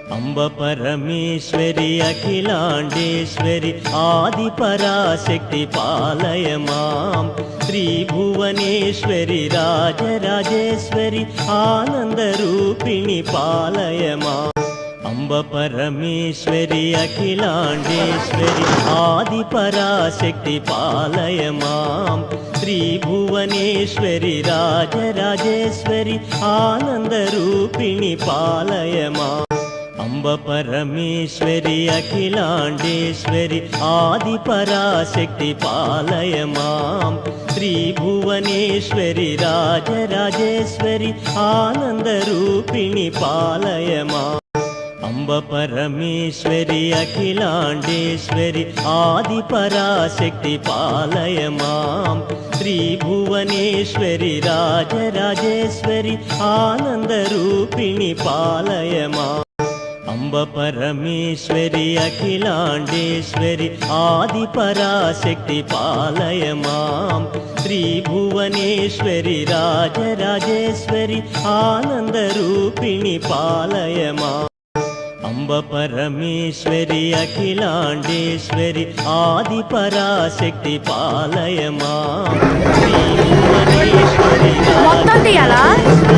Amba Parameshwari Akhilandeshwari Adiparashakti పాలయమాం శ్రీభువనేశ్వరి Rajarajeshwari ఆనందరూపిణి పాలయమాం Amba Parameshwari Akhilandeshwari Adiparashakti పాలయమాం శ్రీభువనేశ్వరి Rajarajeshwari ఆనందరూపిణి పాలయమాం Amba Parameshwari Akhilandeshwari Adiparashakti పాలయమాం శ్రీభువనేశ్వరి Rajarajeshwari ఆనందరూపిణి పాలయమాం Amba Parameshwari Akhilandeshwari Adiparashakti పాలయమాం శ్రీభువనేశ్వరి Rajarajeshwari ఆనందరూపిణి పాలయమాం Amba Parameshwari Akhilandeshwari Adiparashakti పాలయమాం శ్రీభువనేశ్వరి Rajarajeshwari ఆనందరూపిణి పాలయమాం Amba Parameshwari Akhilandeshwari Adiparashakti పాలయమాం శ్రీభువనేశ్వరి Rajarajeshwari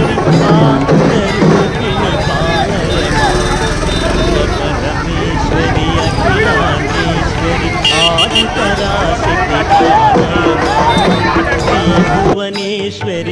ఆనందరూపిణి పాలయమాం Parameshwari Akhilandeshwari Adiparashakti పాలయమాం శ్రీభువనేశ్వరి